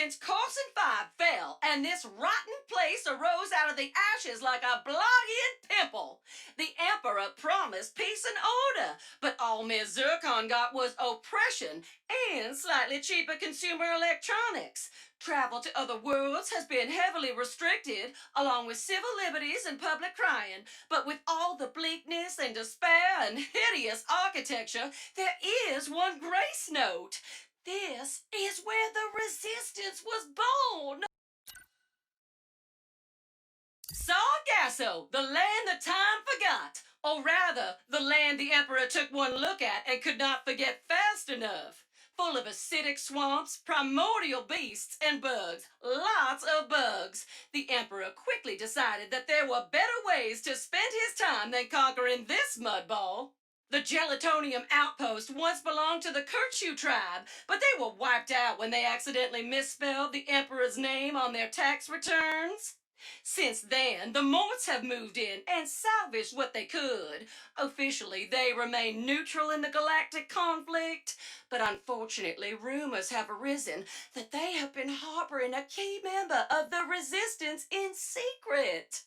since Corson 5 fell and this rotten place arose out of the ashes like a blood-eaten pimple. The Emperor promised peace and order, but all Ms. Zircon got was oppression and slightly cheaper consumer electronics. Travel to other worlds has been heavily restricted, along with civil liberties and public crying. But with all the bleakness and despair and hideous architecture, there is one grace note. This is where the resistance was born. Sargasso, the land the time forgot. Or rather, the land the Emperor took one look at and could not forget fast enough. Full of acidic swamps, primordial beasts, and bugs. Lots of bugs. The Emperor quickly decided that there were better ways to spend his time than conquering this mudball. The Gelatonium outpost once belonged to the Kirchu tribe, but they were wiped out when they accidentally misspelled the Emperor's name on their tax returns. Since then, the Morts have moved in and salvaged what they could. Officially, they remain neutral in the galactic conflict, but unfortunately, rumors have arisen that they have been harboring a key member of the Resistance in secret.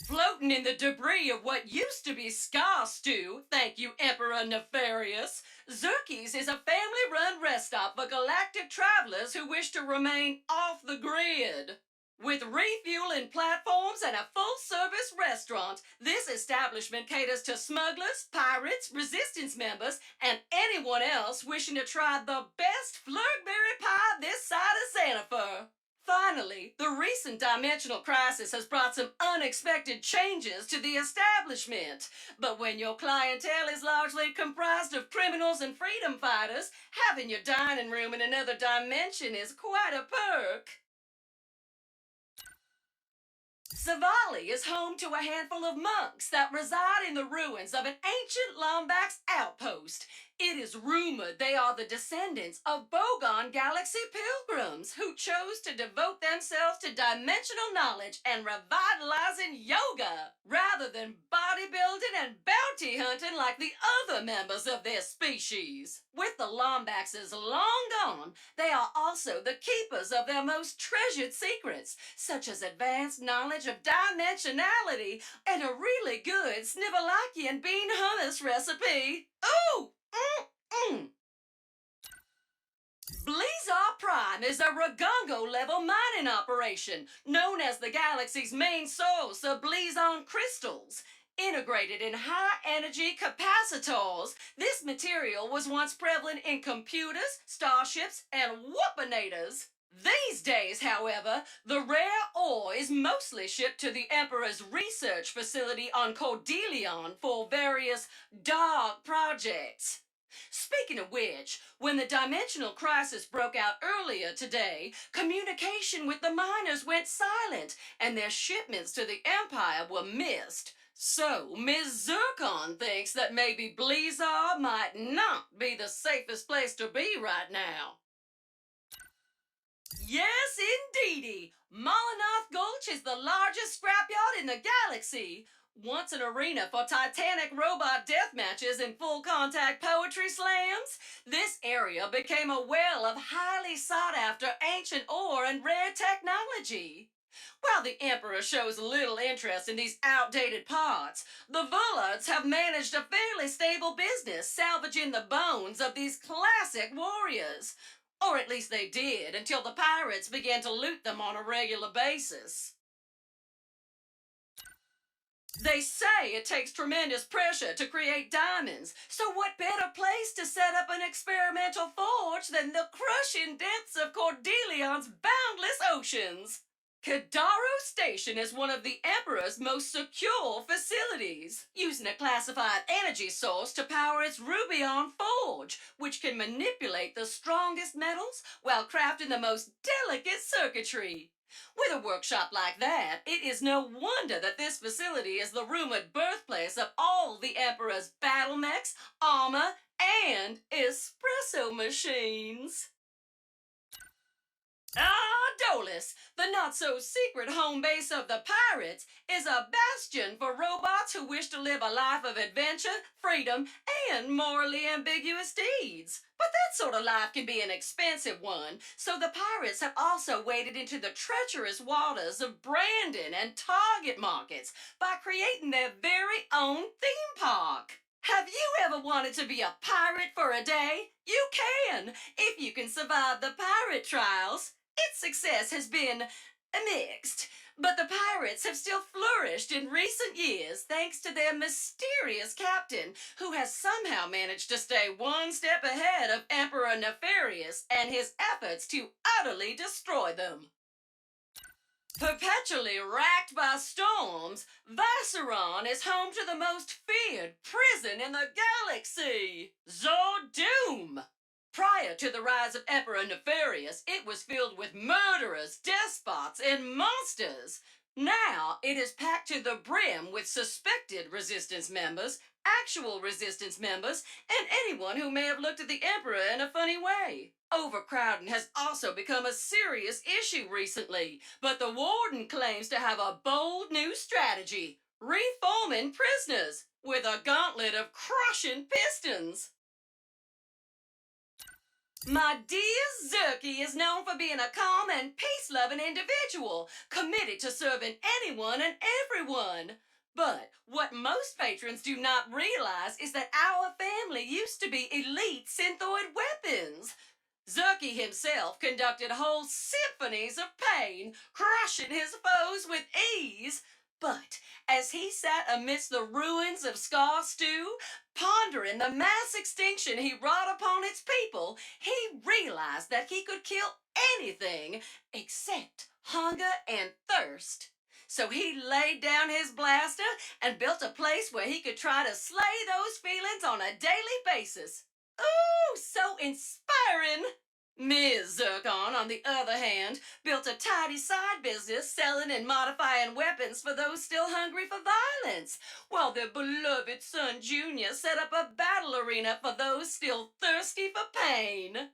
Floating in the debris of what used to be Scar Stew, thank you, Emperor Nefarious, Zerkie's is a family-run rest stop for galactic travelers who wish to remain off the grid. With refueling platforms and a full-service restaurant, this establishment caters to smugglers, pirates, resistance members, and anyone else wishing to try the best flurgberry pie this side of Santa Fe. Finally, the recent dimensional crisis has brought some unexpected changes to the establishment. But when your clientele is largely comprised of criminals and freedom fighters, having your dining room in another dimension is quite a perk. Savali is home to a handful of monks that reside in the ruins of an ancient Lombax outpost. It is rumored they are the descendants of Bogon Galaxy pilgrims who chose to devote themselves to dimensional knowledge and revitalizing yoga rather than bodybuilding and bounty hunting like the other members of their species. With the Lombaxes long gone, they are also the keepers of their most treasured secrets, such as advanced knowledge of dimensionality and a really good Snivelakian bean hummus recipe. Ooh! Blizar Prime is a Ragongo-level mining operation known as the galaxy's main source of Blizon crystals. Integrated in high-energy capacitors, this material was once prevalent in computers, starships, and whoopinators. These days, however, the rare ore is mostly shipped to the Emperor's research facility on Cordelion for various dark projects. Speaking of which, when the dimensional crisis broke out earlier today, communication with the miners went silent and their shipments to the Empire were missed. So, Ms. Zircon thinks that maybe Blizar might not be the safest place to be right now. Yes, indeedy! Molinoth Gulch is the largest scrapyard in the galaxy. Once an arena for titanic robot death matches and full-contact poetry slams, this area became a well of highly sought-after ancient ore and rare technology. While the Emperor shows little interest in these outdated parts, the Vullards have managed a fairly stable business salvaging the bones of these classic warriors. Or at least they did, until the pirates began to loot them on a regular basis. They say it takes tremendous pressure to create diamonds, so what better place to set up an experimental forge than the crushing depths of Cordelion's boundless oceans? Kadaro Station is one of the Emperor's most secure facilities, using a classified energy source to power its Rubion forge, which can manipulate the strongest metals while crafting the most delicate circuitry. With a workshop like that, it is no wonder that this facility is the rumored birthplace of all the Emperor's battle mechs, armor, and espresso machines. Dolus, the not-so-secret home base of the pirates, is a bastion for robots who wish to live a life of adventure, freedom, and morally ambiguous deeds. But that sort of life can be an expensive one, so the pirates have also waded into the treacherous waters of Brandon and Target markets by creating their very own theme park. Have you ever wanted to be a pirate for a day? You can, if you can survive the pirate trials. Its success has been mixed, but the pirates have still flourished in recent years thanks to their mysterious captain, who has somehow managed to stay one step ahead of Emperor Nefarious and his efforts to utterly destroy them. Perpetually racked by storms, Vacheron is home to the most feared prison in the galaxy, Zordoom. Prior to the rise of Emperor Nefarious, it was filled with murderers, despots, and monsters. Now it is packed to the brim with suspected resistance members, actual resistance members, and anyone who may have looked at the Emperor in a funny way. Overcrowding has also become a serious issue recently, but the Warden claims to have a bold new strategy: reforming prisoners with a gauntlet of crushing pistons. My dear Zerky is known for being a calm and peace-loving individual, committed to serving anyone and everyone. But what most patrons do not realize is that our family used to be elite synthoid weapons. Zerky himself conducted whole symphonies of pain, crushing his foes with ease. But as he sat amidst the ruins of Scar Stew, pondering the mass extinction he wrought upon its people, he realized that he could kill anything except hunger and thirst. So he laid down his blaster and built a place where he could try to slay those feelings on a daily basis. Ooh, so inspiring! Ms. Zircon, on the other hand, built a tidy side business selling and modifying weapons for those still hungry for violence, while their beloved son Junior set up a battle arena for those still thirsty for pain.